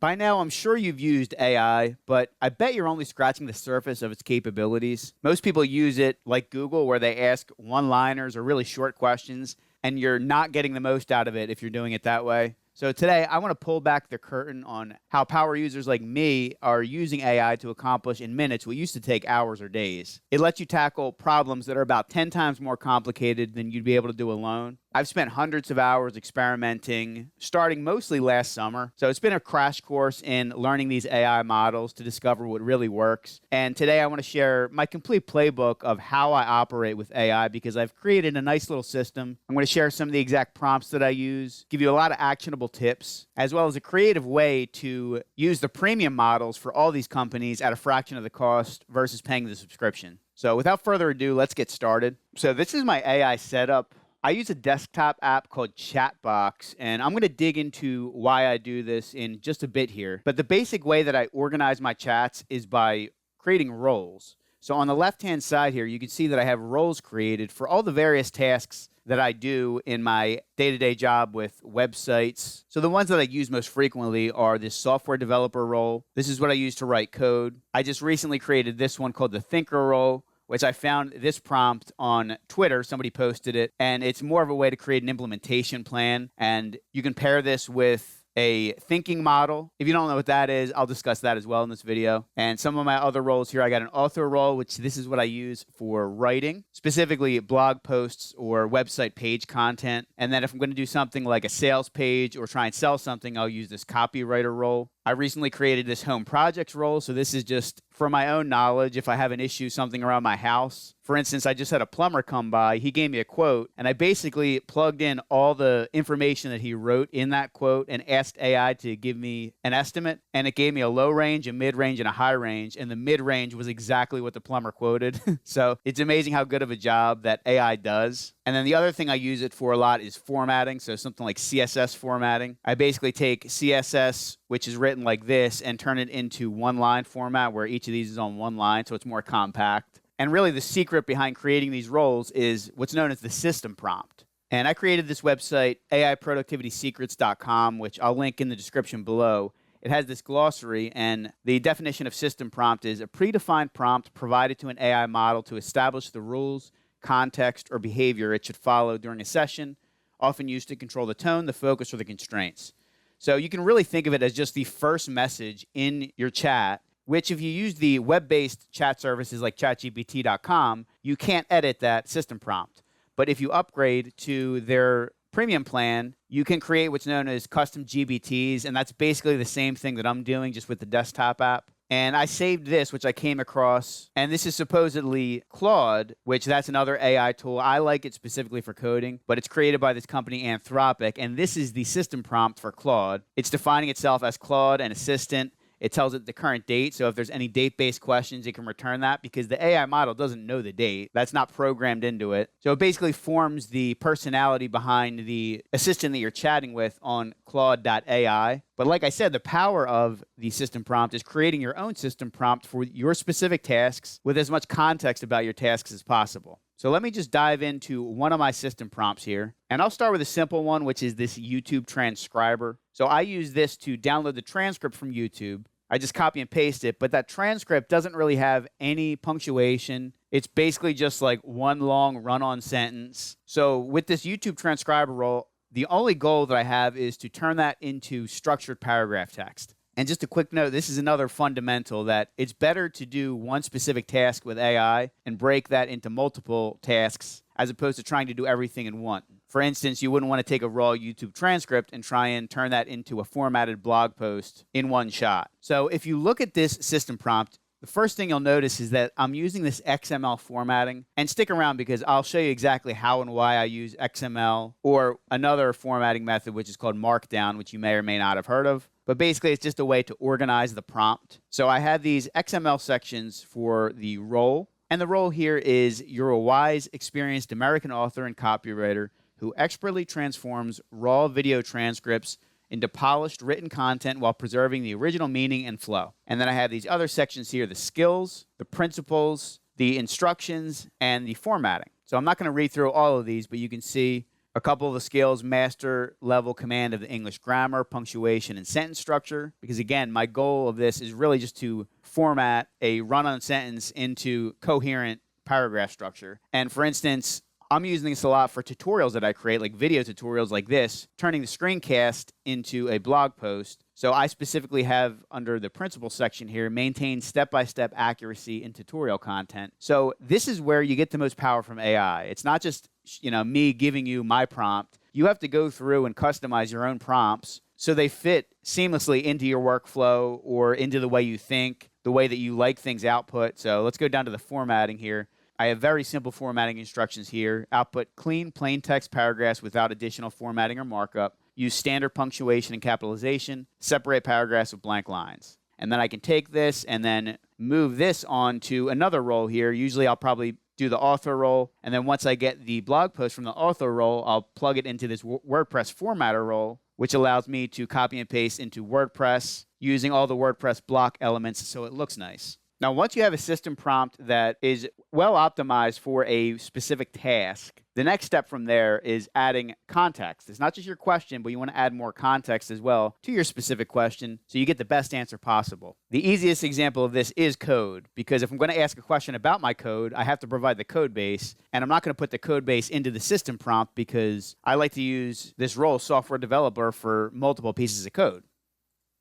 By now, I'm sure you've used AI, but I bet you're only scratching the surface of its capabilities. Most people use it like Google, where they ask one-liners or really short questions, and you're not getting the most out of it if you're doing it that way. So today, I want to pull back the curtain on how power users like me are using AI to accomplish in minutes what used to take hours or days. It lets you tackle problems that are about 10 times more complicated than you'd be able to do alone. I've spent hundreds of hours experimenting, starting mostly last summer. So it's been a crash course in learning these AI models to discover what really works. And today I want to share my complete playbook of how I operate with AI because I've created a nice little system. I'm going to share some of the exact prompts that I use, give you a lot of actionable tips, as well as a creative way to use the premium models for all these companies at a fraction of the cost versus paying the subscription. So without further ado, let's get started. So this is my AI setup. I use a desktop app called Chatbox, and I'm going to dig into why I do this in just a bit here. But the basic way that I organize my chats is by creating roles. So on the left-hand side here, you can see that I have roles created for all the various tasks that I do in my day-to-day job with websites. So the ones that I use most frequently are this software developer role. This is what I use to write code. I just recently created this one called the thinker role, which I found this prompt on Twitter. Somebody posted it, and it's more of a way to create an implementation plan. And you can pair this with a thinking model. If you don't know what that is, I'll discuss that as well in this video. And some of my other roles here, I got an author role, which this is what I use for writing, specifically blog posts or website page content. And then if I'm going to do something like a sales page or try and sell something, I'll use this copywriter role. I recently created this home projects role, so this is just for my own knowledge. If I have an issue, something around my house, for instance, I just had a plumber come by, he gave me a quote, and I basically plugged in all the information that he wrote in that quote and asked AI to give me an estimate, and it gave me a low range, a mid range, and a high range, and the mid range was exactly what the plumber quoted. So it's amazing how good of a job that AI does. And then the other thing I use it for a lot is formatting, so something like CSS formatting. I basically take CSS, which is written like this, and turn it into one-line format where each of these is on one line, so it's more compact. And really the secret behind creating these roles is what's known as the system prompt. And I created this website, AIProductivitySecrets.com, which I'll link in the description below. It has this glossary, and the definition of system prompt is a predefined prompt provided to an AI model to establish the rules, context, or behavior it should follow during a session, often used to control the tone, the focus, or the constraints. So you can really think of it as just the first message in your chat, which if you use the web-based chat services like ChatGPT.com, you can't edit that system prompt. But if you upgrade to their premium plan, you can create what's known as custom GBTs, and that's basically the same thing that I'm doing just with the desktop app. And I saved this, which I came across, and this is supposedly Claude, which that's another AI tool. I like it specifically for coding, but it's created by this company Anthropic, and this is the system prompt for Claude. It's defining itself as Claude, an assistant. It tells it the current date, so if there's any date-based questions, it can return that because the AI model doesn't know the date. That's not programmed into it. So it basically forms the personality behind the assistant that you're chatting with on Claude.ai. But like I said, the power of the system prompt is creating your own system prompt for your specific tasks with as much context about your tasks as possible. So let me just dive into one of my system prompts here. And I'll start with a simple one, which is this YouTube transcriber. So I use this to download the transcript from YouTube. I just copy and paste it, but that transcript doesn't really have any punctuation. It's basically just like one long run-on sentence. So with this YouTube transcriber role, the only goal that I have is to turn that into structured paragraph text. And just a quick note, this is another fundamental that it's better to do one specific task with AI and break that into multiple tasks as opposed to trying to do everything in one. For instance, you wouldn't want to take a raw YouTube transcript and try and turn that into a formatted blog post in one shot. So if you look at this system prompt, the first thing you'll notice is that I'm using this XML formatting. And stick around because I'll show you exactly how and why I use XML or another formatting method, which is called Markdown, which you may or may not have heard of. But basically, it's just a way to organize the prompt. So I have these XML sections for the role. And the role here is you're a wise, experienced American author and copywriter who expertly transforms raw video transcripts into polished written content while preserving the original meaning and flow. And then I have these other sections here, the skills, the principles, the instructions, and the formatting. So I'm not going to read through all of these, but you can see A couple of the skills: master level command of the English grammar, punctuation, and sentence structure. Because again, my goal of this is really just to format a run-on sentence into coherent paragraph structure. And for instance, I'm using this a lot for tutorials that I create, like video tutorials like this, turning the screencast into a blog post. So I specifically have, under the principles section here, maintain step-by-step accuracy in tutorial content. So this is where you get the most power from AI. It's not just, me giving you my prompt. You have to go through and customize your own prompts so they fit seamlessly into your workflow or into the way you think, the way that you like things output. So let's go down to the formatting here. I have very simple formatting instructions here. Output clean, plain text paragraphs without additional formatting or markup. Use standard punctuation and capitalization. Separate paragraphs with blank lines. And then I can take this and then move this on to another role here. Usually I'll probably do the author role. And then once I get the blog post from the author role, I'll plug it into this WordPress formatter role, which allows me to copy and paste into WordPress using all the WordPress block elements so it looks nice. Now, once you have a system prompt that is well optimized for a specific task, the next step from there is adding context. It's not just your question, but you want to add more context as well to your specific question so you get the best answer possible. The easiest example of this is code, because if I'm going to ask a question about my code, I have to provide the code base, and I'm not going to put the code base into the system prompt because I like to use this role, software developer, for multiple pieces of code.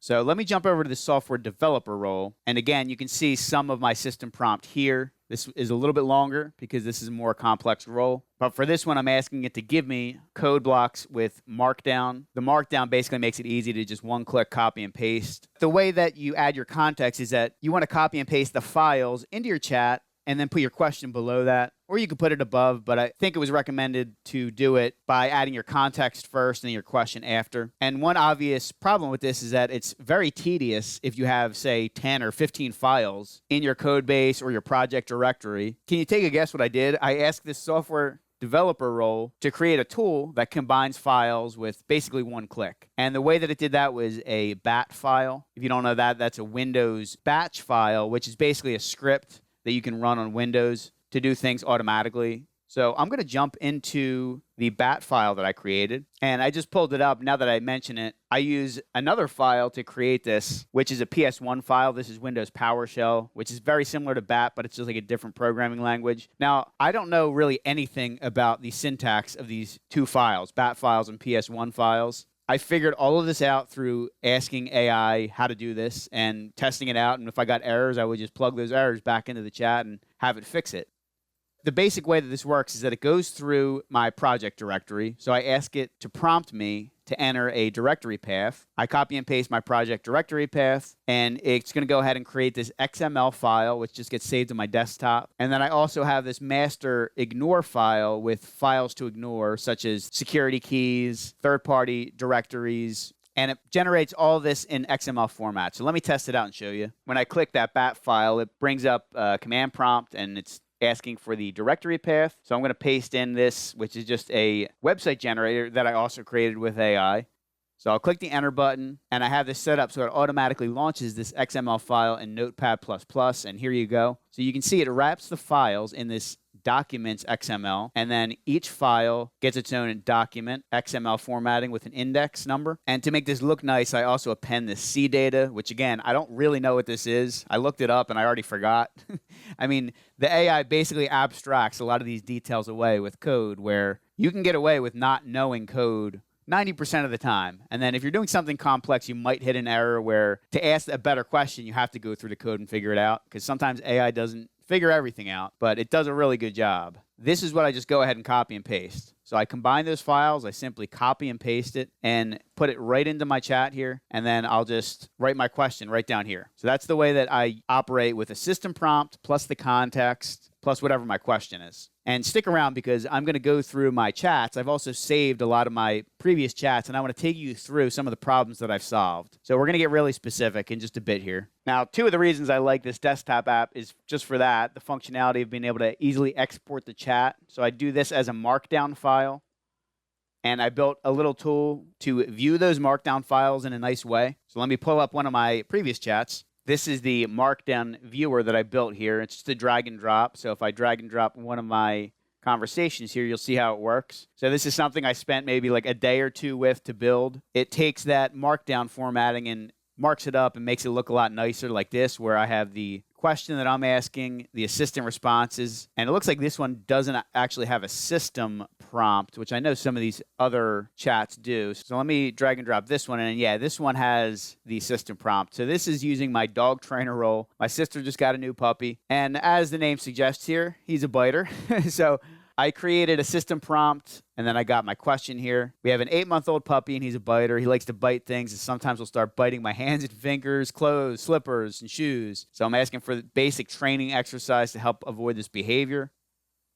So let me jump over to the software developer role. And again, you can see some of my system prompt here. This is a little bit longer because this is a more complex role. But for this one, I'm asking it to give me code blocks with Markdown. The Markdown basically makes it easy to just one-click copy and paste. The way that you add your context is that you want to copy and paste the files into your chat and then put your question below that. Or you could put it above, but I think it was recommended to do it by adding your context first and then your question after. And one obvious problem with this is that it's very tedious if you have, say, 10 or 15 files in your code base or your project directory. Can you take a guess what I did? I asked this software developer role to create a tool that combines files with basically one click. And the way that it did that was a bat file. If you don't know that, that's a Windows batch file, which is basically a script that you can run on Windows to do things automatically. So I'm going to jump into the bat file that I created, and I just pulled it up. Now that I mention it, I use another file to create this, which is a PS1 file. This is Windows PowerShell, which is very similar to bat, but it's just like a different programming language. Now, I don't know really anything about the syntax of these two files, bat files and PS1 files. I figured all of this out through asking AI how to do this and testing it out. And if I got errors, I would just plug those errors back into the chat and have it fix it. The basic way that this works is that it goes through my project directory. So I ask it to prompt me to enter a directory path. I copy and paste my project directory path, and it's going to go ahead and create this XML file, which just gets saved to my desktop. And then I also have this master ignore file with files to ignore, such as security keys, third-party directories, and it generates all this in XML format. So let me test it out and show you. When I click that bat file, it brings up a command prompt, and it's asking for the directory path. So I'm going to paste in this, which is just a website generator that I also created with AI. So I'll click the enter button, and I have this set up so it automatically launches this XML file in Notepad++, and here you go. So you can see it wraps the files in this documents XML, and then each file gets its own document XML formatting with an index number. And to make this look nice, I also append this C data, which again, I don't really know what this is. I looked it up and I already forgot. I mean, the AI basically abstracts a lot of these details away with code, where you can get away with not knowing code 90% of the time. And then if you're doing something complex, you might hit an error where to ask a better question, you have to go through the code and figure it out, because sometimes AI doesn't figure everything out, but it does a really good job. This is what I just go ahead and copy and paste. So I combine those files, I simply copy and paste it and put it right into my chat here, and then I'll just write my question right down here. So that's the way that I operate with a system prompt plus the context plus whatever my question is. And stick around because I'm going to go through my chats. I've also saved a lot of my previous chats, and I want to take you through some of the problems that I've solved. So we're going to get really specific in just a bit here. Now, two of the reasons I like this desktop app is just for that, the functionality of being able to easily export the chat. So I do this as a markdown file, and I built a little tool to view those markdown files in a nice way. So let me pull up one of my previous chats. This is the markdown viewer that I built here. It's just a drag and drop. So if I drag and drop one of my conversations here, you'll see how it works. So this is something I spent maybe like a day or two with to build. It takes that markdown formatting and marks it up and makes it look a lot nicer like this, where I have the question that I'm asking, the assistant responses, and it looks like this one doesn't actually have a system prompt, which I know some of these other chats do. So let me drag and drop this one, and yeah, this one has the system prompt. So this is using my dog trainer role. My sister just got a new puppy, and as the name suggests here, he's a biter. So I created a system prompt, and then I got my question here. We have an 8-month-old puppy, and he's a biter. He likes to bite things, and sometimes he'll start biting my hands and fingers, clothes, slippers, and shoes. So I'm asking for the basic training exercise to help avoid this behavior.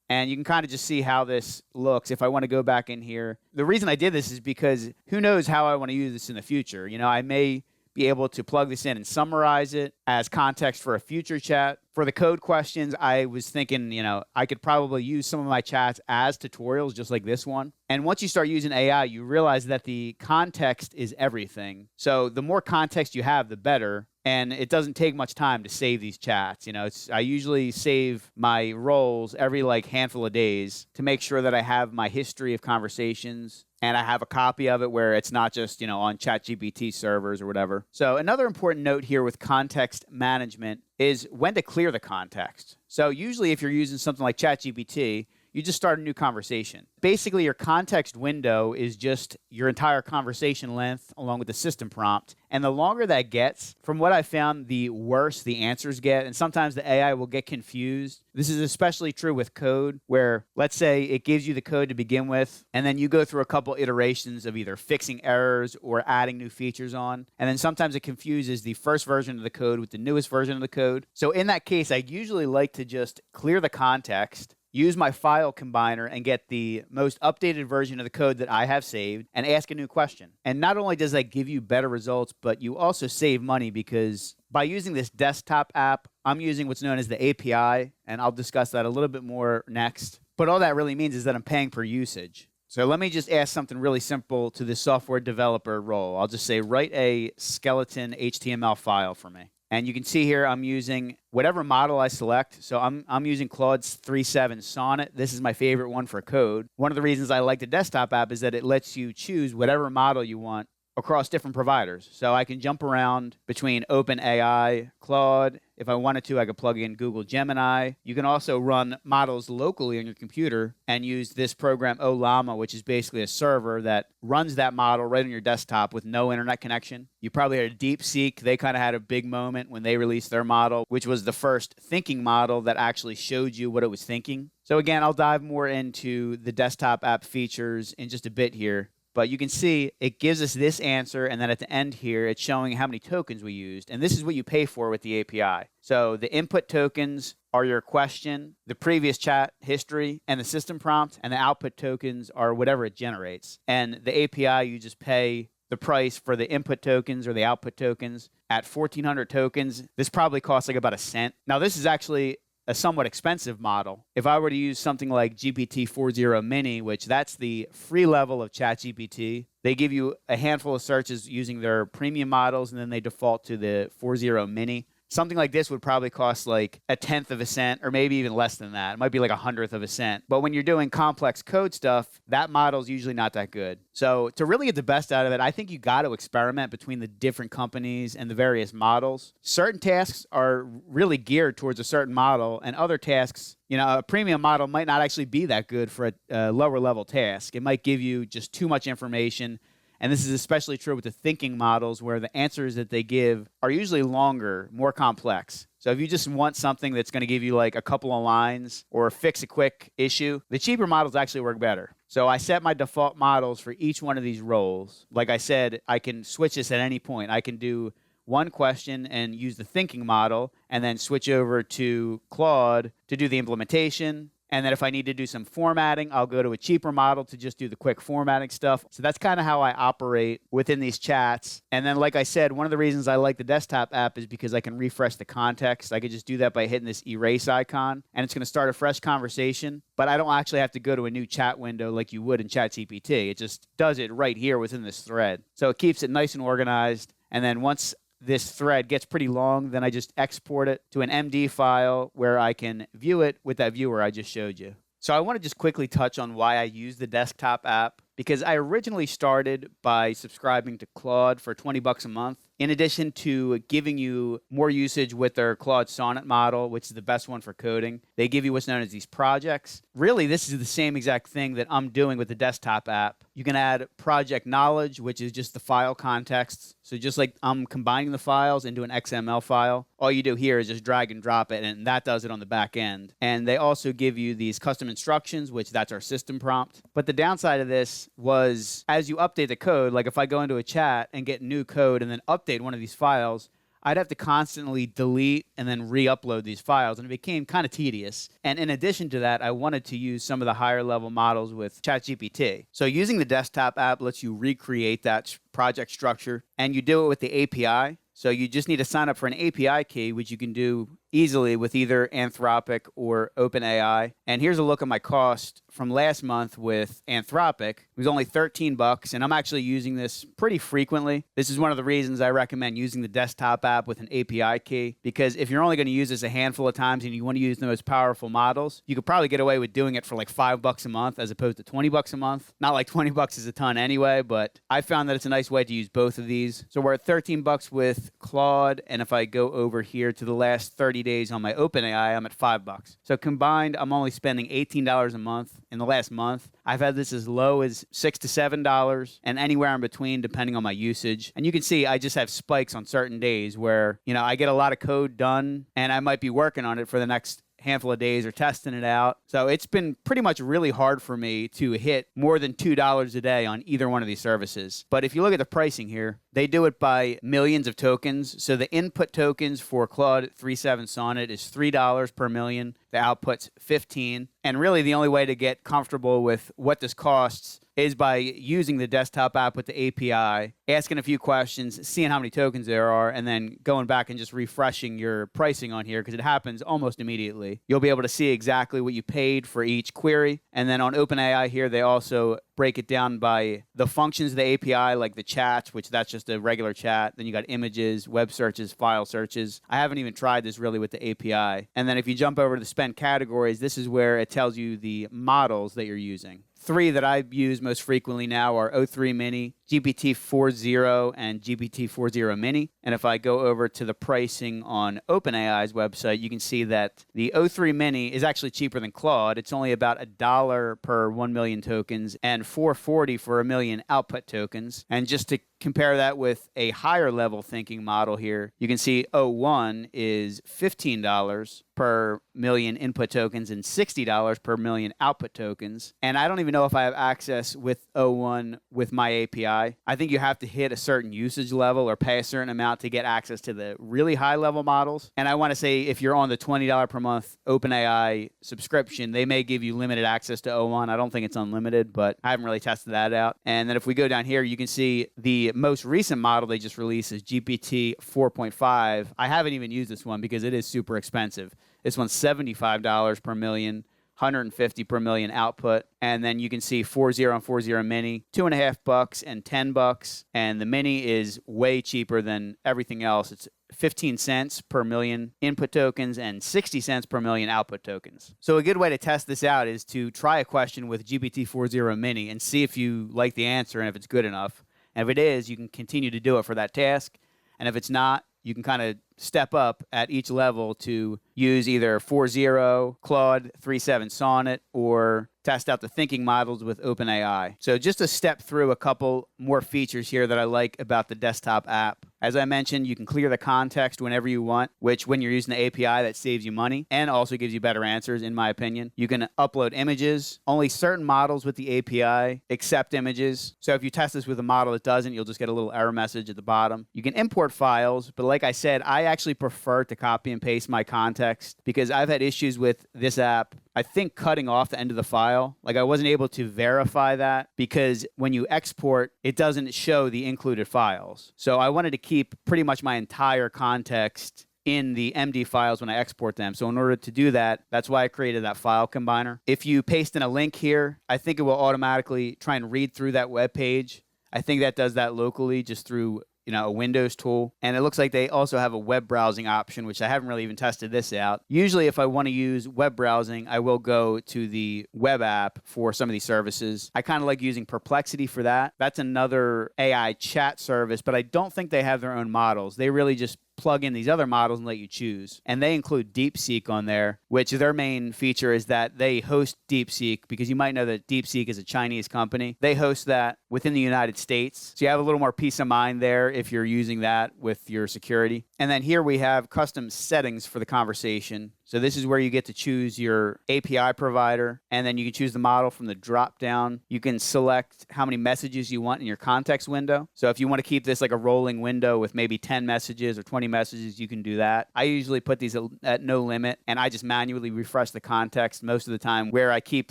And you can kind of just see how this looks. If I want to go back in here, the reason I did this is because who knows how I want to use this in the future. You know, I may be able to plug this in and summarize it as context for a future chat. For the code questions, I was thinking, you know, I could probably use some of my chats as tutorials, just like this one. And once you start using AI, you realize that the context is everything. So the more context you have, the better. And it doesn't take much time to save these chats. You know, I usually save my roles every like handful of days to make sure that I have my history of conversations and I have a copy of it where it's not just, you know, on ChatGPT servers or whatever. So another important note here with context management is when to clear the context. So usually if you're using something like ChatGPT, you just start a new conversation. Basically, your context window is just your entire conversation length along with the system prompt. And the longer that gets, from what I found, the worse the answers get. And sometimes the AI will get confused. This is especially true with code, where let's say it gives you the code to begin with, and then you go through a couple iterations of either fixing errors or adding new features on. And then sometimes it confuses the first version of the code with the newest version of the code. So in that case, I usually like to just clear the context, use my file combiner and get the most updated version of the code that I have saved and ask a new question. And not only does that give you better results, but you also save money because by using this desktop app, I'm using what's known as the API, and I'll discuss that a little bit more next. But all that really means is that I'm paying per usage. So let me just ask something really simple to the software developer role. I'll just say, write a skeleton HTML file for me. And you can see here I'm using whatever model I select. So I'm using Claude's 3.7 Sonnet. This is my favorite one for code. One of the reasons I like the desktop app is that it lets you choose whatever model you want across different providers. So I can jump around between OpenAI, Claude. If I wanted to, I could plug in Google Gemini. You can also run models locally on your computer and use this program Ollama, which is basically a server that runs that model right on your desktop with no internet connection. You probably heard DeepSeek. They kind of had a big moment when they released their model, which was the first thinking model that actually showed you what it was thinking. So again, I'll dive more into the desktop app features in just a bit here. But you can see it gives us this answer, and then at the end here, it's showing how many tokens we used. And this is what you pay for with the API. So the input tokens are your question, the previous chat history, and the system prompt, and the output tokens are whatever it generates. And the API, you just pay the price for the input tokens or the output tokens. At 1,400 tokens, this probably costs like about a cent. Now, this is actually a somewhat expensive model. If I were to use something like GPT-4o Mini, which that's the free level of ChatGPT, they give you a handful of searches using their premium models, and then they default to the 4o Mini. Something like this would probably cost like a tenth of a cent or maybe even less than that. It might be like a hundredth of a cent. But when you're doing complex code stuff, that model is usually not that good. So to really get the best out of it, I think you got to experiment between the different companies and the various models. Certain tasks are really geared towards a certain model, and other tasks, you know, a premium model might not actually be that good for a lower level task. It might give you just too much information. And this is especially true with the thinking models, where the answers that they give are usually longer, more complex. So if you just want something that's going to give you like a couple of lines or fix a quick issue, the cheaper models actually work better. So I set my default models for each one of these roles. Like I said, I can switch this at any point. I can do one question and use the thinking model and then switch over to Claude to do the implementation. And then if I need to do some formatting, I'll go to a cheaper model to just do the quick formatting stuff. So that's kind of how I operate within these chats. And then, like I said, one of the reasons I like the desktop app is because I can refresh the context. I could just do that by hitting this erase icon, and it's going to start a fresh conversation. But I don't actually have to go to a new chat window like you would in ChatGPT. It just does it right here within this thread. So it keeps it nice and organized. And then once this thread gets pretty long, then I just export it to an MD file where I can view it with that viewer I just showed you. So I want to just quickly touch on why I use the desktop app, because I originally started by subscribing to Claude for $20 a month. In addition to giving you more usage with their Claude Sonnet model, which is the best one for coding, they give you what's known as these projects. Really, this is the same exact thing that I'm doing with the desktop app. You can add project knowledge, which is just the file contexts. So just like I'm combining the files into an XML file, all you do here is just drag and drop it, and that does it on the back end. And they also give you these custom instructions, which that's our system prompt. But the downside of this was, as you update the code, like if I go into a chat and get new code and then update one of these files, I'd have to constantly delete and then re-upload these files, and it became kind of tedious. And in addition to that, I wanted to use some of the higher level models with ChatGPT. So using the desktop app lets you recreate that project structure, and you do it with the API. So you just need to sign up for an API key, which you can do easily with either Anthropic or OpenAI. And here's a look at my cost from last month with Anthropic. It was only $13, and I'm actually using this pretty frequently. This is one of the reasons I recommend using the desktop app with an API key, because if you're only going to use this a handful of times and you want to use the most powerful models, you could probably get away with doing it for like $5 a month as opposed to $20 a month. Not like $20 is a ton anyway, but I found that it's a nice way to use both of these. So we're at $13 with Claude, and if I go over here to the last 30 days on my OpenAI, I'm at $5. So combined, I'm only spending $18 a month. In the last month, I've had this as low as $6 to $7 and anywhere in between depending on my usage. And you can see I just have spikes on certain days where, I get a lot of code done and I might be working on it for the next handful of days or testing it out. So it's been pretty much really hard for me to hit more than $2 a day on either one of these services. But if you look at the pricing here, they do it by millions of tokens. So the input tokens for Claude 3.7 Sonnet is $3 per million. The output's 15. And really the only way to get comfortable with what this costs is by using the desktop app with the API, asking a few questions, seeing how many tokens there are, and then going back and just refreshing your pricing on here because it happens almost immediately. You'll be able to see exactly what you paid for each query. And then on OpenAI here, they also break it down by the functions of the API, like the chats, which that's just a regular chat. Then you got images, web searches, file searches. I haven't even tried this really with the API. And then if you jump over to the spend categories, this is where it tells you the models that you're using. 3 that I use most frequently now are O3 Mini, GPT-4o, and GPT-4o Mini. And if I go over to the pricing on OpenAI's website, you can see that the O3 Mini is actually cheaper than Claude. It's only about $1 per 1 million tokens and $4.40 for 1 million output tokens. And just to compare that with a higher level thinking model here, you can see O1 is $15 per million input tokens and $60 per million output tokens. And I don't even know if I have access with O1 with my API. I think you have to hit a certain usage level or pay a certain amount to get access to the really high level models. And I want to say if you're on the $20 per month OpenAI subscription, they may give you limited access to O1. I don't think it's unlimited, but I haven't really tested that out. And then if we go down here, you can see the most recent model they just released is GPT 4.5. I haven't even used this one because it is super expensive. This one's $75 per million, $150 per million output. And then you can see 4.0 and 4.0 Mini, $2.50 and $10. And the Mini is way cheaper than everything else. It's 15 cents per million input tokens and 60 cents per million output tokens. So a good way to test this out is to try a question with GPT 4.0 Mini and see if you like the answer and if it's good enough. And if it is, you can continue to do it for that task. And if it's not, you can kind of step up at each level to use either 4.0, Claude 3.7 Sonnet, or test out the thinking models with OpenAI. So just to step through a couple more features here that I like about the desktop app. As I mentioned, you can clear the context whenever you want, which when you're using the API, that saves you money and also gives you better answers, in my opinion. You can upload images. Only certain models with the API accept images. So if you test this with a model that doesn't, you'll just get a little error message at the bottom. You can import files, but like I said, I actually prefer to copy and paste my context because I've had issues with this app, I think, cutting off the end of the file. Like I wasn't able to verify that because when you export, it doesn't show the included files. So I wanted to keep pretty much my entire context in the MD files when I export them. So in order to do that, that's why I created that file combiner. If you paste in a link here, I think it will automatically try and read through that web page. I think that does that locally just through a Windows tool. And it looks like they also have a web browsing option, which I haven't really even tested this out. Usually, if I want to use web browsing, I will go to the web app for some of these services. I kind of like using Perplexity for that. That's another AI chat service, but I don't think they have their own models. They really just plug in these other models and let you choose. And they include DeepSeek on there, which their main feature is that they host DeepSeek, because you might know that DeepSeek is a Chinese company. They host that within the United States. So you have a little more peace of mind there if you're using that with your security. And then here we have custom settings for the conversation. So this is where you get to choose your API provider, and then you can choose the model from the drop down. You can select how many messages you want in your context window. So if you want to keep this like a rolling window with maybe 10 messages or 20 messages, you can do that. I usually put these at no limit, and I just manually refresh the context most of the time, where I keep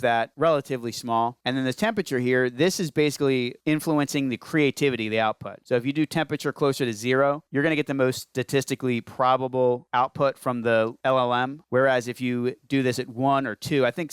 that relatively small. And then the temperature here, this is basically influencing the creativity of the output. So if you do temperature closer to 0, you're going to get the most statistically probable output from the LLM. Whereas if you do this at 1 or 2, I think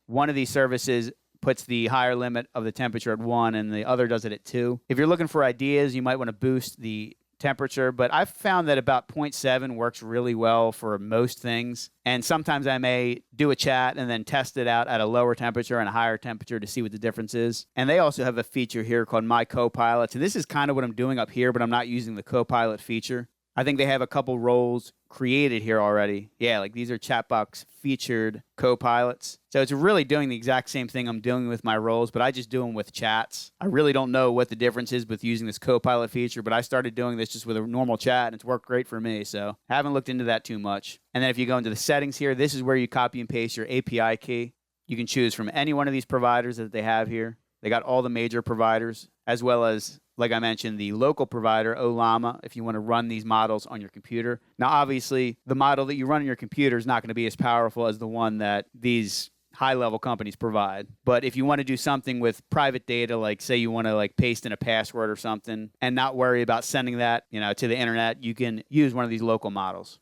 one of these services puts the higher limit of the temperature at 1 and the other does it at 2. If you're looking for ideas, you might want to boost the temperature, but I've found that about 0.7 works really well for most things. And sometimes I may do a chat and then test it out at a lower temperature and a higher temperature to see what the difference is. And they also have a feature here called My Copilots. And this is kind of what I'm doing up here, but I'm not using the Copilot feature. I think they have a couple roles created here already. Yeah, like these are Chatbox featured copilots. So it's really doing the exact same thing I'm doing with my roles, but I just do them with chats. I really don't know what the difference is with using this Copilot feature, but I started doing this just with a normal chat, and it's worked great for me. So I haven't looked into that too much. And then if you go into the settings here, this is where you copy and paste your API key. You can choose from any one of these providers that they have here. They got all the major providers, as well as, like I mentioned, the local provider, Olama, if you want to run these models on your computer. Now, obviously, the model that you run on your computer is not going to be as powerful as the one that these high-level companies provide. But if you want to do something with private data, like say you want to like paste in a password or something and not worry about sending that, to the internet, you can use one of these local models.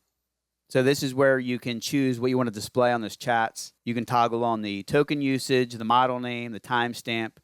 So this is where you can choose what you want to display on those chats. You can toggle on the token usage, the model name, the timestamp.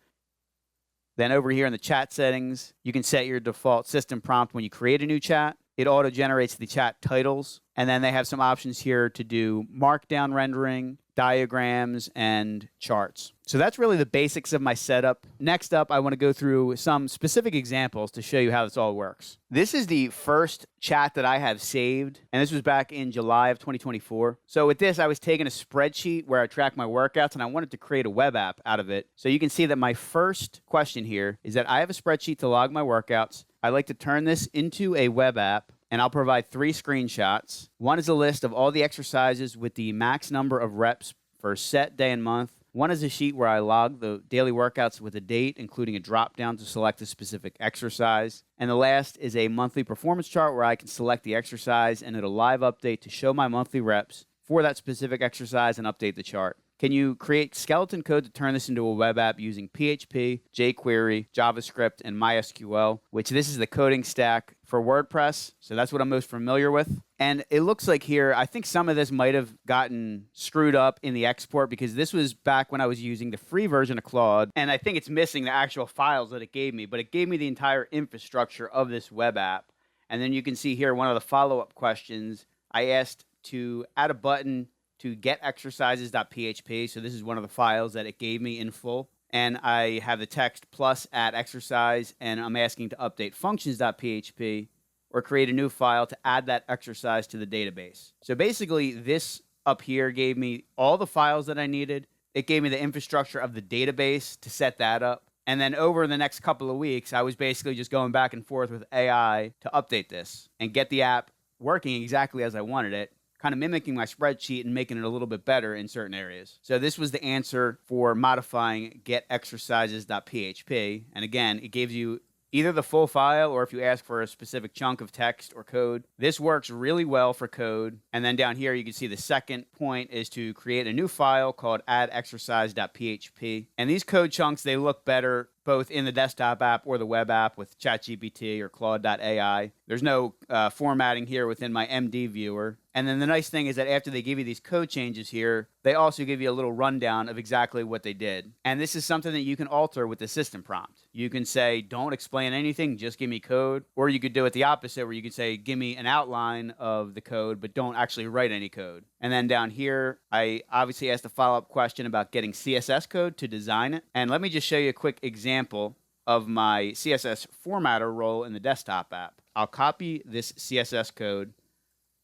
Then over here in the chat settings, you can set your default system prompt when you create a new chat. It auto-generates the chat titles. And then they have some options here to do markdown rendering, diagrams, and charts. So that's really the basics of my setup. Next up, I want to go through some specific examples to show you how this all works. This is the first chat that I have saved, and this was back in July of 2024. So with this, I was taking a spreadsheet where I track my workouts, and I wanted to create a web app out of it. So you can see that my first question here is that I have a spreadsheet to log my workouts. I like to turn this into a web app, and I'll provide 3 screenshots. One is a list of all the exercises with the max number of reps for a set day and month. One is a sheet where I log the daily workouts with a date, including a drop down to select a specific exercise. And the last is a monthly performance chart where I can select the exercise and it'll live update to show my monthly reps for that specific exercise and update the chart. Can you create skeleton code to turn this into a web app using PHP, jQuery, JavaScript, and MySQL, which this is the coding stack for WordPress. So that's what I'm most familiar with. And it looks like here, I think some of this might have gotten screwed up in the export because this was back when I was using the free version of Claude. And I think it's missing the actual files that it gave me, but it gave me the entire infrastructure of this web app. And then you can see here, one of the follow-up questions, I asked to add a button to get exercises.php. So this is one of the files that it gave me in full. And I have the text plus add exercise, and I'm asking to update functions.php or create a new file to add that exercise to the database. So basically this up here gave me all the files that I needed. It gave me the infrastructure of the database to set that up. And then over the next couple of weeks, I was basically just going back and forth with AI to update this and get the app working exactly as I wanted it, kind of mimicking my spreadsheet and making it a little bit better in certain areas. So this was the answer for modifying getExercises.php. And again, it gives you either the full file or if you ask for a specific chunk of text or code. This works really well for code. And then down here, you can see the second point is to create a new file called addExercise.php. And these code chunks, they look better both in the desktop app or the web app with ChatGPT or Claude.ai. There's no formatting here within my MD viewer. And then the nice thing is that after they give you these code changes here, they also give you a little rundown of exactly what they did. And this is something that you can alter with the system prompt. You can say, don't explain anything, just give me code. Or you could do it the opposite, where you could say, give me an outline of the code, but don't actually write any code. And then down here, I obviously asked a follow-up question about getting CSS code to design it. And let me just show you a quick example of my CSS formatter role in the desktop app. I'll copy this CSS code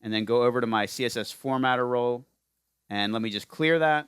and then go over to my CSS formatter role, and let me just clear that.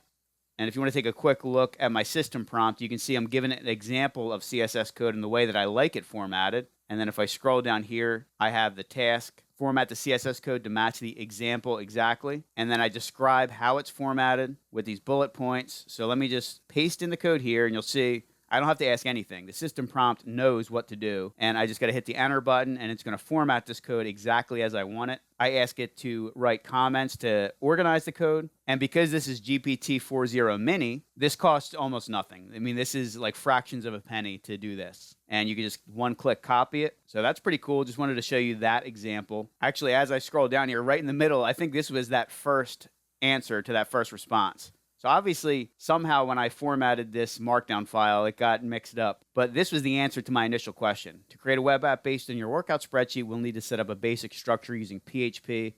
And if you want to take a quick look at my system prompt, you can see I'm giving an example of CSS code in the way that I like it formatted. And then if I scroll down here, I have the task, format the CSS code to match the example exactly. And then I describe how it's formatted with these bullet points. So let me just paste in the code here, and you'll see I don't have to ask anything. The system prompt knows what to do, and I just got to hit the enter button, and it's going to format this code exactly as I want it. I ask it to write comments to organize the code, and because this is GPT-4o mini, this costs almost nothing. I mean, this is like fractions of a penny to do this, and you can just one-click copy it. So that's pretty cool. Just wanted to show you that example. Actually, as I scroll down here, right in the middle, I think this was that first answer to that first response. So obviously, somehow when I formatted this markdown file, it got mixed up. But this was the answer to my initial question. To create a web app based on your workout spreadsheet, we'll need to set up a basic structure using PHP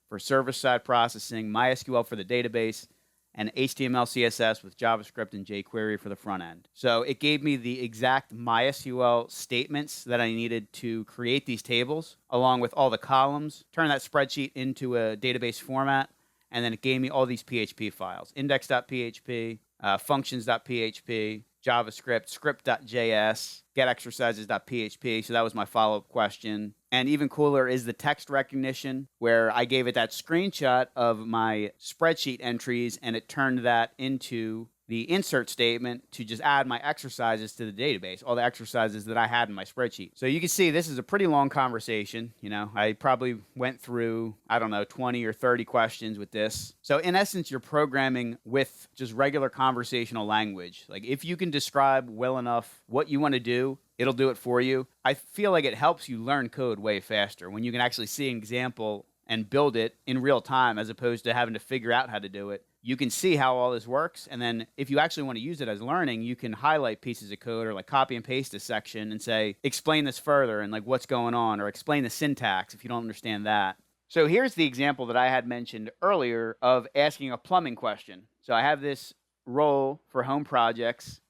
for server-side processing, MySQL for the database, and HTML, CSS with JavaScript and jQuery for the front end. So it gave me the exact MySQL statements that I needed to create these tables, along with all the columns, turn that spreadsheet into a database format. And then it gave me all these PHP files, index.php, functions.php, JavaScript, script.js, getExercises.php. So that was my follow-up question. And even cooler is the text recognition, where I gave it that screenshot of my spreadsheet entries, and it turned that into the insert statement to just add my exercises to the database, all the exercises that I had in my spreadsheet. So you can see this is a pretty long conversation. You know, I probably went through, 20 or 30 questions with this. So in essence, you're programming with just regular conversational language. Like if you can describe well enough what you want to do, it'll do it for you. I feel like it helps you learn code way faster when you can actually see an example and build it in real time, as opposed to having to figure out how to do it. You can see how all this works, and then if you actually want to use it as learning, you can highlight pieces of code or like copy and paste a section and say, explain this further and like what's going on, or explain the syntax if you don't understand that. So here's the example that I had mentioned earlier of asking a plumbing question. So I have this role for home projects,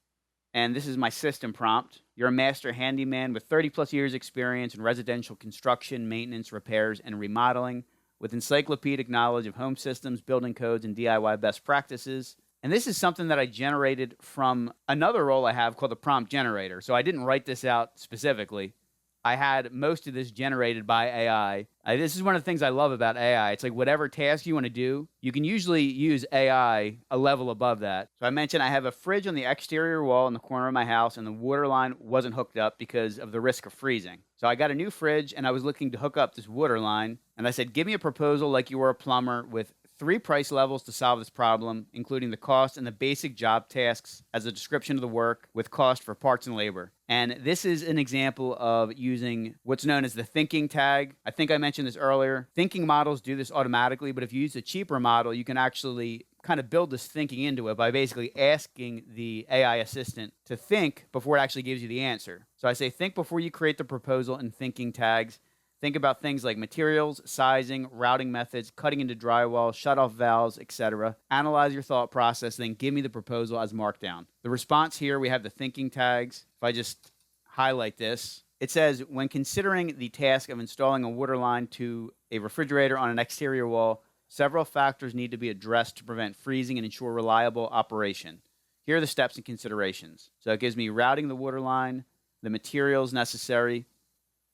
and this is my system prompt. You're a master handyman with 30 plus years experience in residential construction, maintenance, repairs, and remodeling, with encyclopedic knowledge of home systems, building codes, and DIY best practices. And this is something that I generated from another role I have called the prompt generator. So I didn't write this out specifically. I had most of this generated by AI. This is one of the things I love about AI. It's like whatever task you want to do, you can usually use AI a level above that. So I mentioned I have a fridge on the exterior wall in the corner of my house, and the water line wasn't hooked up because of the risk of freezing. So I got a new fridge, and I was looking to hook up this water line. And I said, give me a proposal like you were a plumber with 3 price levels to solve this problem, including the cost and the basic job tasks as a description of the work with cost for parts and labor. And this is an example of using what's known as the thinking tag. I think I mentioned this earlier. Thinking models do this automatically, but if you use a cheaper model, you can actually kind of build this thinking into it by basically asking the AI assistant to think before it actually gives you the answer. So I say, think before you create the proposal in thinking tags. Think about things like materials, sizing, routing methods, cutting into drywall, shutoff valves, etc. Analyze your thought process, then give me the proposal as markdown. The response here, we have the thinking tags. If I just highlight this, it says, when considering the task of installing a water line to a refrigerator on an exterior wall, several factors need to be addressed to prevent freezing and ensure reliable operation. Here are the steps and considerations. So it gives me routing the water line, the materials necessary,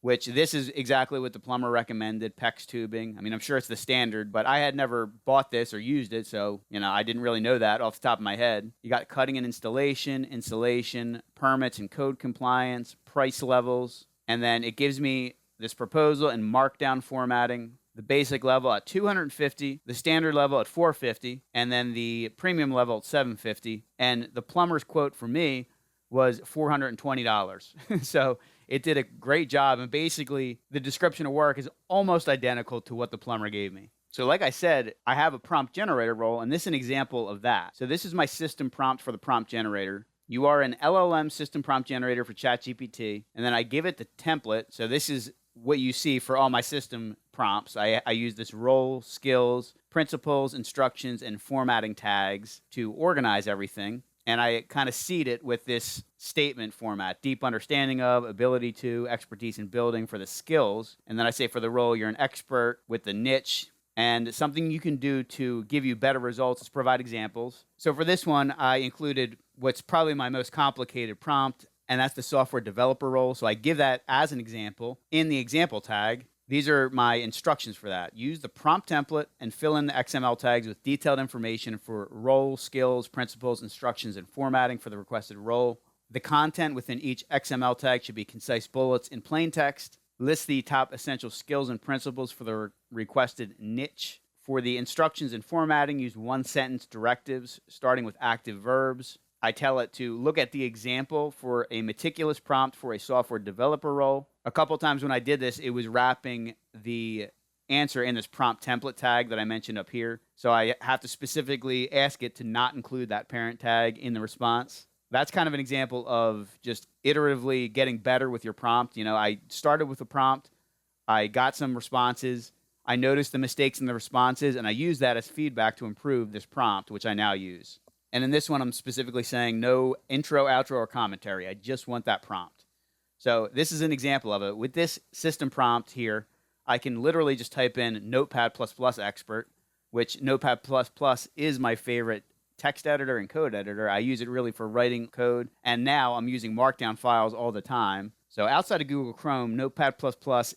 which this is exactly what the plumber recommended, PEX tubing. I mean, I'm sure it's the standard, but I had never bought this or used it, so, I didn't really know that off the top of my head. You got cutting and installation, permits and code compliance, price levels, and then it gives me this proposal in markdown formatting, the basic level at 250, the standard level at 450, and then the premium level at 750. And the plumber's quote for me was $420. So it did a great job. And basically, the description of work is almost identical to what the plumber gave me. So like I said, I have a prompt generator role, and this is an example of that. So this is my system prompt for the prompt generator. You are an LLM system prompt generator for ChatGPT, and then I give it the template. So this is what you see for all my system prompts. I use this role, skills, principles, instructions, and formatting tags to organize everything. And I kind of seed it with this statement format: deep understanding of, ability to, expertise in building for the skills. And then I say for the role, you're an expert with the niche. And something you can do to give you better results is provide examples. So for this one, I included what's probably my most complicated prompt, and that's the software developer role. So I give that as an example in the example tag. These are my instructions for that. Use the prompt template and fill in the XML tags with detailed information for role, skills, principles, instructions, and formatting for the requested role. The content within each XML tag should be concise bullets in plain text. List the top essential skills and principles for the requested niche. For the instructions and formatting, use one-sentence directives starting with active verbs. I tell it to look at the example for a meticulous prompt for a software developer role. A couple times when I did this, it was wrapping the answer in this prompt template tag that I mentioned up here. So I have to specifically ask it to not include that parent tag in the response. That's kind of an example of just iteratively getting better with your prompt. You know, I started with a prompt, I got some responses, I noticed the mistakes in the responses, and I used that as feedback to improve this prompt, which I now use. And in this one, I'm specifically saying no intro, outro, or commentary. I just want that prompt. So this is an example of it. With this system prompt here, I can literally just type in Notepad++ expert, which Notepad++ is my favorite text editor and code editor. I use it really for writing code, and now I'm using Markdown files all the time. So outside of Google Chrome, Notepad++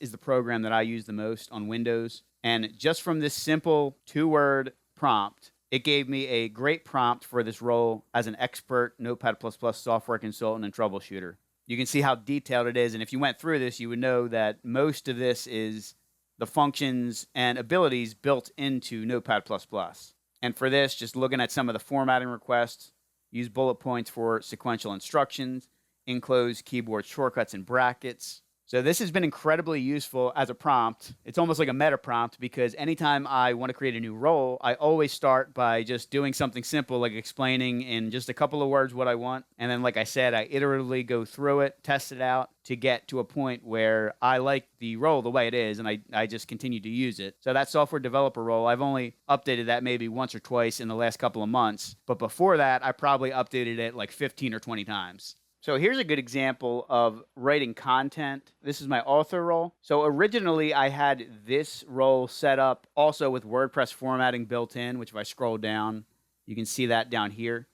is the program that I use the most on Windows. And just from this simple 2-word prompt, it gave me a great prompt for this role as an expert Notepad++ software consultant and troubleshooter. You can see how detailed it is, and if you went through this, you would know that most of this is the functions and abilities built into Notepad++. And for this, just looking at some of the formatting requests, use bullet points for sequential instructions, enclose keyboard shortcuts and brackets. So this has been incredibly useful as a prompt. It's almost like a meta prompt because anytime I want to create a new role, I always start by just doing something simple like explaining in just a couple of words what I want. And then, like I said, I iteratively go through it, test it out to get to a point where I like the role the way it is, and I just continue to use it. So that software developer role, I've only updated that maybe once or twice in the last couple of months. But before that, I probably updated it like 15 or 20 times. So here's a good example of writing content. This is my author role. So originally I had this role set up also with WordPress formatting built in, which if I scroll down, you can see that down here.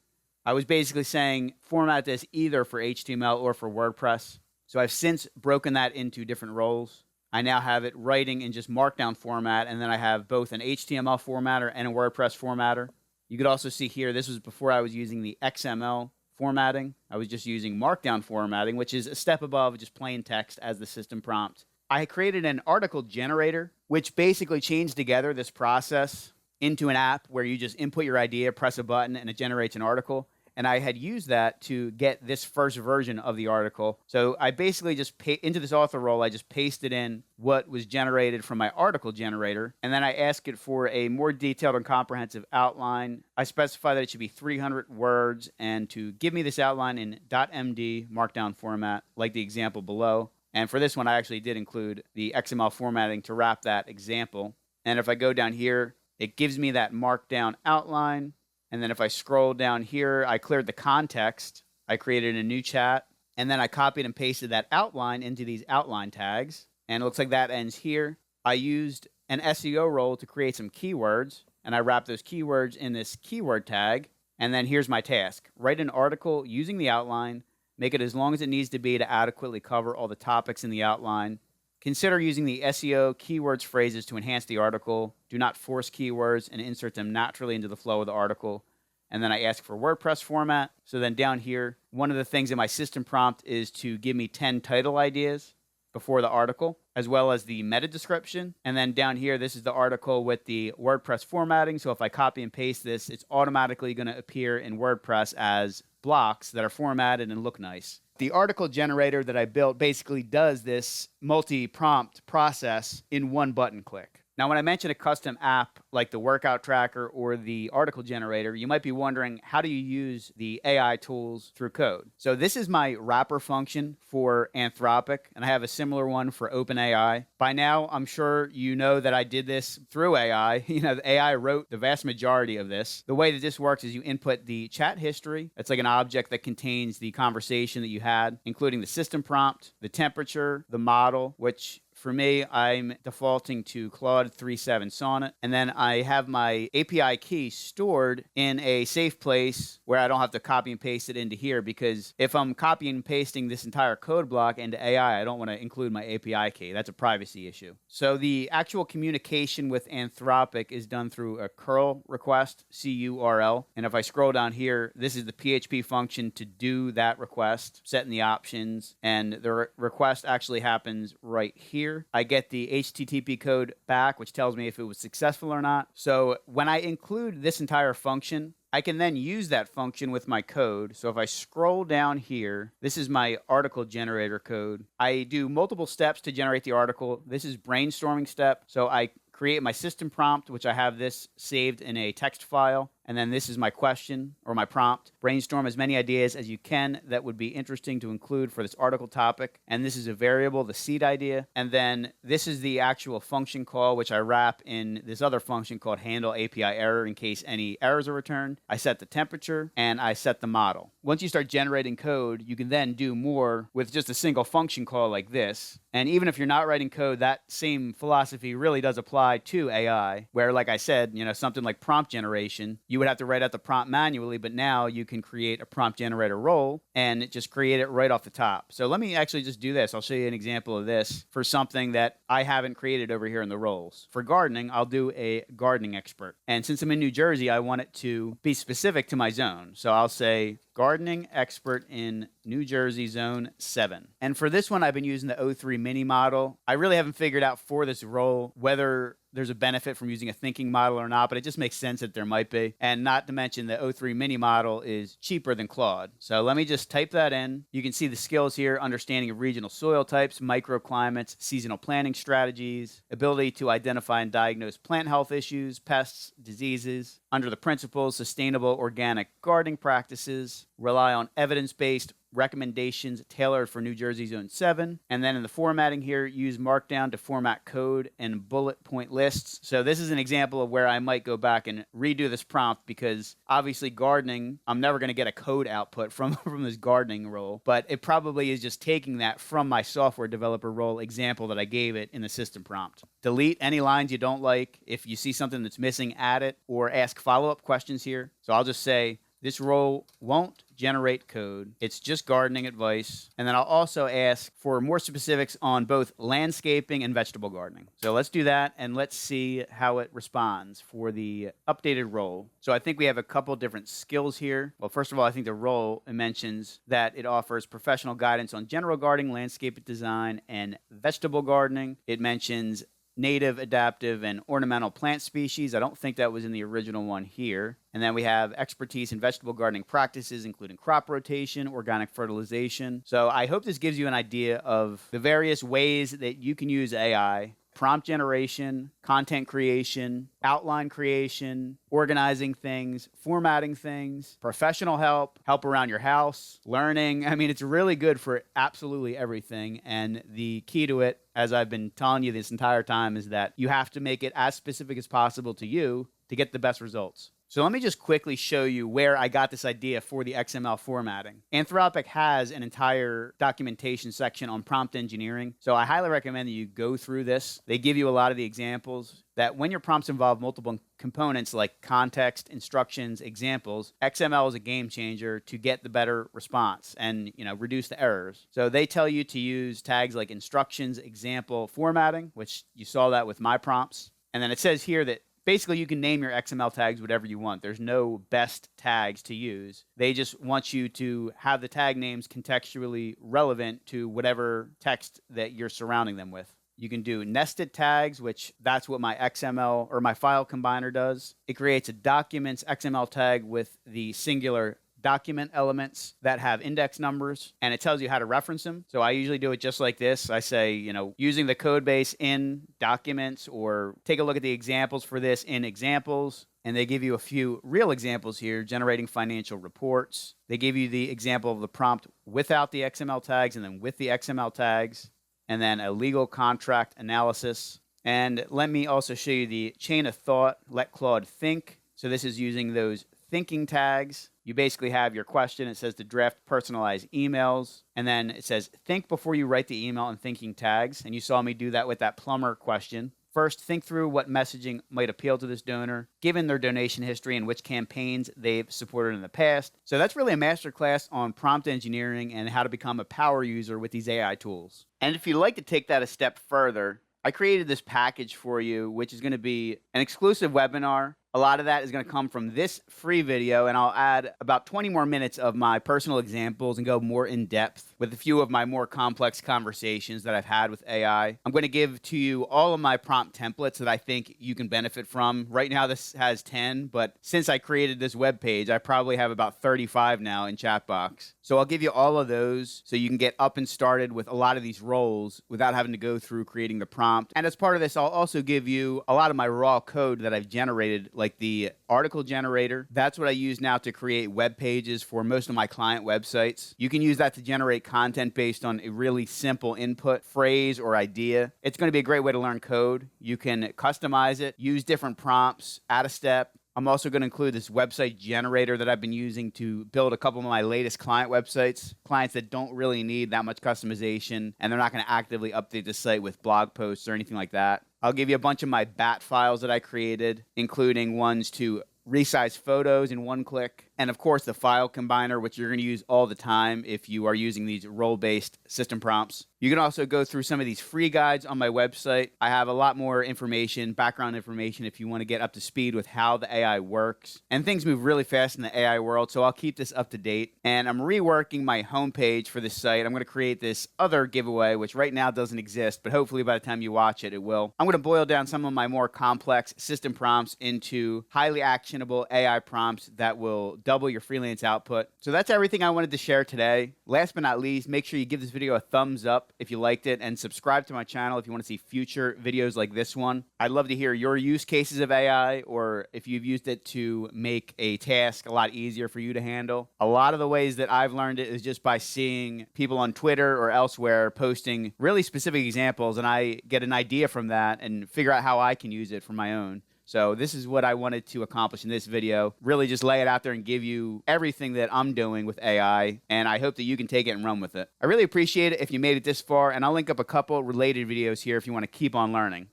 I was basically saying format this either for HTML or for WordPress. So I've since broken that into different roles. I now have it writing in just Markdown format, and then I have both an HTML formatter and a WordPress formatter. You could also see here, this was before I was using the XML formatting. I was just using Markdown formatting, which is a step above just plain text as the system prompt. I created an article generator, which basically chains together this process into an app where you just input your idea, press a button, and it generates an article. And I had used that to get this first version of the article. So I basically just into this author role, I just pasted in what was generated from my article generator. And then I asked it for a more detailed and comprehensive outline. I specify that it should be 300 words and to give me this outline in .md Markdown format, like the example below. And for this one, I actually did include the XML formatting to wrap that example. And if I go down here, it gives me that Markdown outline. And then if I scroll down here, I cleared the context. I created a new chat. And then I copied and pasted that outline into these outline tags. And it looks like that ends here. I used an SEO role to create some keywords. And I wrapped those keywords in this keyword tag. And then here's my task. Write an article using the outline. Make it as long as it needs to be to adequately cover all the topics in the outline. Consider using the SEO keywords phrases to enhance the article. Do not force keywords and insert them naturally into the flow of the article. And then I ask for WordPress format. So then down here, one of the things in my system prompt is to give me 10 title ideas. before the article, as well as the meta description. And then down here, this is the article with the WordPress formatting. So if I copy and paste this, it's automatically going to appear in WordPress as blocks that are formatted and look nice. The article generator that I built basically does this multi-prompt process in one button click. Now, when I mention a custom app like the workout tracker or the article generator, you might be wondering, how do you use the AI tools through code? So this is my wrapper function for Anthropic, and I have a similar one for OpenAI. By now, I'm sure you know that I did this through AI. The AI wrote the vast majority of this. The way that this works is you input the chat history. It's like an object that contains the conversation that you had, including the system prompt, the temperature, the model, which for me, I'm defaulting to Claude 3.7 Sonnet, and then I have my API key stored in a safe place where I don't have to copy and paste it into here, because if I'm copying and pasting this entire code block into AI, I don't want to include my API key. That's a privacy issue. So the actual communication with Anthropic is done through a curl request, CURL, and if I scroll down here, this is the PHP function to do that request, setting the options, and the request actually happens right here. I get the HTTP code back, which tells me if it was successful or not. So when I include this entire function, I can then use that function with my code. So if I scroll down here, this is my article generator code. I do multiple steps to generate the article. This is brainstorming step. So I create my system prompt, which I have this saved in a text file. And then this is my question or my prompt. Brainstorm as many ideas as you can that would be interesting to include for this article topic. And this is a variable, the seed idea. And then this is the actual function call, which I wrap in this other function called handle API error in case any errors are returned. I set the temperature and I set the model. Once you start generating code, you can then do more with just a single function call like this. And even if you're not writing code, that same philosophy really does apply to AI, where, like I said, something like prompt generation, you would have to write out the prompt manually, but now you can create a prompt generator role and just create it right off the top. So let me actually just do this. I'll show you an example of this for something that I haven't created over here in the roles. For gardening, I'll do a gardening expert. And since I'm in New Jersey, I want it to be specific to my zone. So I'll say gardening expert in New Jersey zone 7. And for this one, I've been using the O3 mini model. I really haven't figured out for this role whether there's a benefit from using a thinking model or not, but it just makes sense that there might be. And not to mention the O3 mini model is cheaper than Claude. So let me just type that in. You can see the skills here: understanding of regional soil types, microclimates, seasonal planting strategies, ability to identify and diagnose plant health issues, pests, diseases, under the principles, sustainable organic gardening practices, rely on evidence-based recommendations tailored for New Jersey Zone 7. And then in the formatting here, use Markdown to format code and bullet point lists. So this is an example of where I might go back and redo this prompt, because obviously gardening, I'm never going to get a code output from this gardening role, but it probably is just taking that from my software developer role example that I gave it in the system prompt. Delete any lines you don't like. If you see something that's missing, add it, or ask follow-up questions here. So I'll just say, this role won't generate code. It's just gardening advice. And then I'll also ask for more specifics on both landscaping and vegetable gardening. So let's do that, and let's see how it responds for the updated role. So I think we have a couple different skills here. Well, first of all, I think the role mentions that it offers professional guidance on general gardening, landscape design, and vegetable gardening. It mentions native, adaptive, and ornamental plant species. I don't think that was in the original one here. And then we have expertise in vegetable gardening practices, including crop rotation, organic fertilization. So I hope this gives you an idea of the various ways that you can use AI: prompt generation, content creation, outline creation, organizing things, formatting things, professional help, help around your house, learning. I mean, it's really good for absolutely everything. And the key to it, as I've been telling you this entire time, is that you have to make it as specific as possible to you to get the best results. So let me just quickly show you where I got this idea for the XML formatting. Anthropic has an entire documentation section on prompt engineering, so I highly recommend that you go through this. They give you a lot of the examples that when your prompts involve multiple components like context, instructions, examples, XML is a game changer to get the better response and reduce the errors. So they tell you to use tags like instructions, example, formatting, which you saw that with my prompts. And then it says here that basically you can name your XML tags whatever you want. There's no best tags to use. They just want you to have the tag names contextually relevant to whatever text that you're surrounding them with. You can do nested tags, which that's what my XML or my file combiner does. It creates a documents XML tag with the singular document elements that have index numbers, and it tells you how to reference them. So I usually do it just like this. I say, using the code base in documents, or take a look at the examples for this in examples. And they give you a few real examples here, generating financial reports. They give you the example of the prompt without the XML tags and then with the XML tags, and then a legal contract analysis. And let me also show you the chain of thought, let Claude think. So this is using those thinking tags. You basically have your question. It says to draft personalized emails. And then it says think before you write the email and thinking tags. And you saw me do that with that plumber question. First, think through what messaging might appeal to this donor, given their donation history and which campaigns they've supported in the past. So that's really a masterclass on prompt engineering and how to become a power user with these AI tools. And if you'd like to take that a step further, I created this package for you, which is going to be an exclusive webinar. A lot of that is going to come from this free video, and I'll add about 20 more minutes of my personal examples and go more in depth with a few of my more complex conversations that I've had with AI. I'm going to give to you all of my prompt templates that I think you can benefit from. Right now, this has 10, but since I created this web page, I probably have about 35 now in Chatbox. So I'll give you all of those so you can get up and started with a lot of these roles without having to go through creating the prompt. And as part of this, I'll also give you a lot of my raw code that I've generated, like the article generator. That's what I use now to create web pages for most of my client websites. You can use that to generate content based on a really simple input, phrase, or idea. It's going to be a great way to learn code. You can customize it, use different prompts, add a step. I'm also going to include this website generator that I've been using to build a couple of my latest client websites, clients that don't really need that much customization, and they're not going to actively update the site with blog posts or anything like that. I'll give you a bunch of my bat files that I created, including ones to resize photos in one click, and of course the file combiner, which you're going to use all the time if you are using these role-based system prompts. You can also go through some of these free guides on my website. I have a lot more information, background information, if you want to get up to speed with how the AI works. And things move really fast in the AI world, so I'll keep this up to date. And I'm reworking my homepage for this site. I'm going to create this other giveaway, which right now doesn't exist, but hopefully by the time you watch it, it will. I'm going to boil down some of my more complex system prompts into highly actionable AI prompts that will double your freelance output. So that's everything I wanted to share today. Last but not least, make sure you give this video a thumbs up if you liked it, and subscribe to my channel if you want to see future videos like this one. I'd love to hear your use cases of AI, or if you've used it to make a task a lot easier for you to handle. A lot of the ways that I've learned it is just by seeing people on Twitter or elsewhere posting really specific examples, and I get an idea from that and figure out how I can use it for my own. So this is what I wanted to accomplish in this video. Really just lay it out there and give you everything that I'm doing with AI, and I hope that you can take it and run with it. I really appreciate it if you made it this far, and I'll link up a couple related videos here if you want to keep on learning.